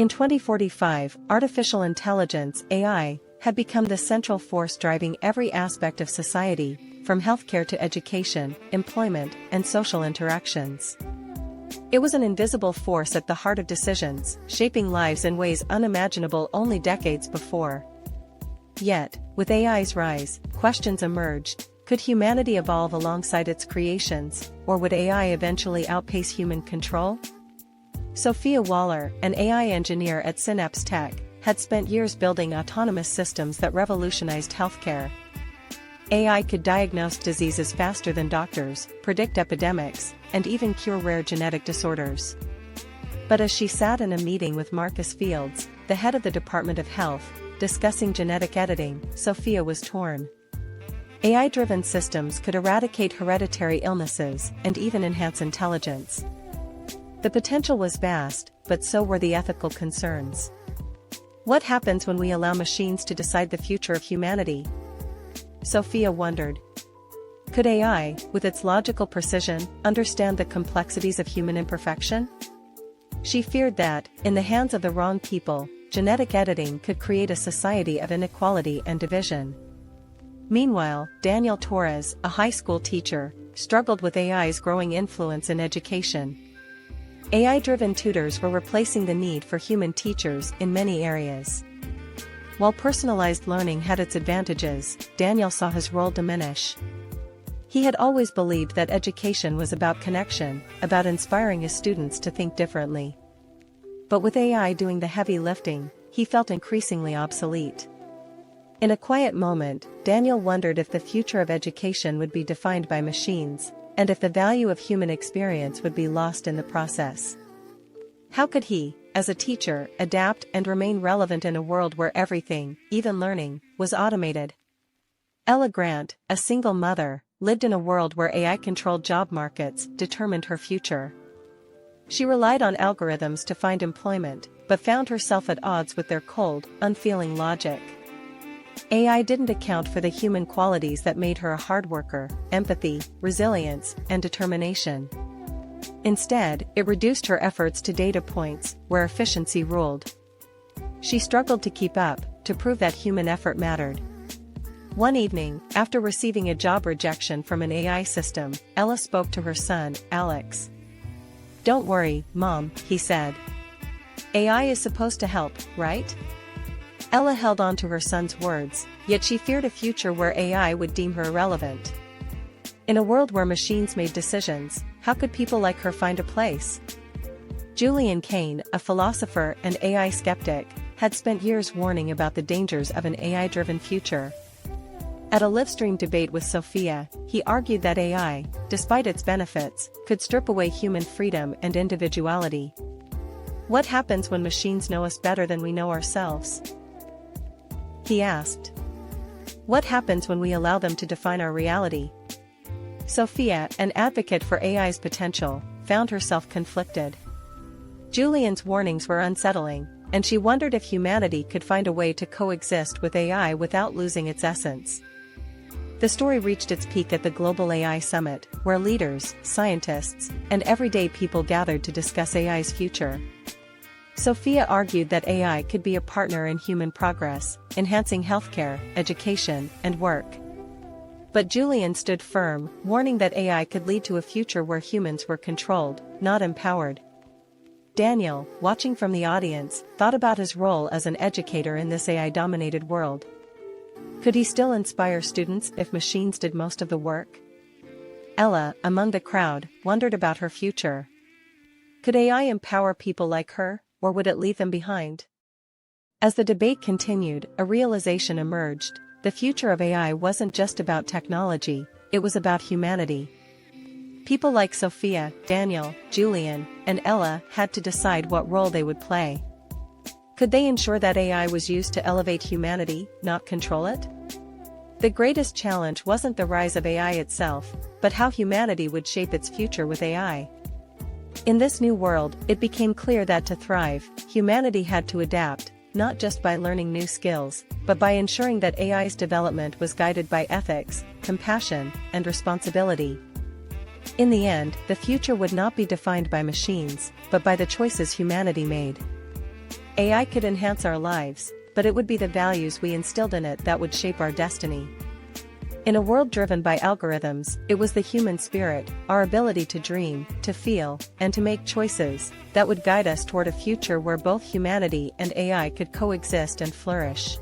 In 2045, artificial intelligence (AI) had become the central force driving every aspect of society, from healthcare to education, employment, and social interactions. It was an invisible force at the heart of decisions, shaping lives in ways unimaginable only decades before. Yet, with AI's rise, questions emerged: could humanity evolve alongside its creations, or would AI eventually outpace human control? Sophia Waller, an AI engineer at Synapse Tech, had spent years building autonomous systems that revolutionized healthcare. AI could diagnose diseases faster than doctors, predict epidemics, and even cure rare genetic disorders. But as she sat in a meeting with Marcus Fields, the head of the Department of Health, discussing genetic editing, Sophia was torn. AI-driven systems could eradicate hereditary illnesses and even enhance intelligence. The potential was vast, but so were the ethical concerns. What happens when we allow machines to decide the future of humanity? Sophia wondered. Could AI, with its logical precision, understand the complexities of human imperfection? She feared that, in the hands of the wrong people, genetic editing could create a society of inequality and division. Meanwhile, Daniel Torres, a high school teacher, struggled with AI's growing influence in education. AI-driven tutors were replacing the need for human teachers in many areas. While personalized learning had its advantages, Daniel saw his role diminish. He had always believed that education was about connection, about inspiring his students to think differently. But with AI doing the heavy lifting, he felt increasingly obsolete. In a quiet moment, Daniel wondered if the future of education would be defined by machines, and if the value of human experience would be lost in the process. How could he, as a teacher, adapt and remain relevant in a world where everything, even learning, was automated? Ella Grant, a single mother, lived in a world where AI-controlled job markets determined her future. She relied on algorithms to find employment, but found herself at odds with their cold, unfeeling logic. AI didn't account for the human qualities that made her a hard worker: empathy, resilience, and determination. Instead, it reduced her efforts to data points where efficiency ruled. She struggled to keep up, to prove that human effort mattered. One evening, after receiving a job rejection from an AI system, Ella spoke to her son, Alex. "Don't worry, Mom," he said. "AI is supposed to help, right?" Ella held on to her son's words, yet she feared a future where AI would deem her irrelevant. In a world where machines made decisions, how could people like her find a place? Julian Cain, a philosopher and AI skeptic, had spent years warning about the dangers of an AI-driven future. At a live-stream debate with Sophia, he argued that AI, despite its benefits, could strip away human freedom and individuality. What happens when machines know us better than we know ourselves? He asked. What happens when we allow them to define our reality? Sophia, an advocate for AI's potential, found herself conflicted. Julian's warnings were unsettling, and she wondered if humanity could find a way to coexist with AI without losing its essence. The story reached its peak at the Global AI Summit, where leaders, scientists, and everyday people gathered to discuss AI's future. Sophia argued that AI could be a partner in human progress, enhancing healthcare, education, and work. But Julian stood firm, warning that AI could lead to a future where humans were controlled, not empowered. Daniel, watching from the audience, thought about his role as an educator in this AI-dominated world. Could he still inspire students if machines did most of the work? Ella, among the crowd, wondered about her future. Could AI empower people like her, or would it leave them behind? As the debate continued, a realization emerged: the future of AI wasn't just about technology, it was about humanity. People like Sophia, Daniel, Julian, and Ella had to decide what role they would play. Could they ensure that AI was used to elevate humanity, not control it? The greatest challenge wasn't the rise of AI itself, but how humanity would shape its future with AI. In this new world, it became clear that to thrive, humanity had to adapt, not just by learning new skills, but by ensuring that AI's development was guided by ethics, compassion, and responsibility. In the end, the future would not be defined by machines, but by the choices humanity made. AI could enhance our lives, but it would be the values we instilled in it that would shape our destiny. In a world driven by algorithms, it was the human spirit, our ability to dream, to feel, and to make choices, that would guide us toward a future where both humanity and AI could coexist and flourish.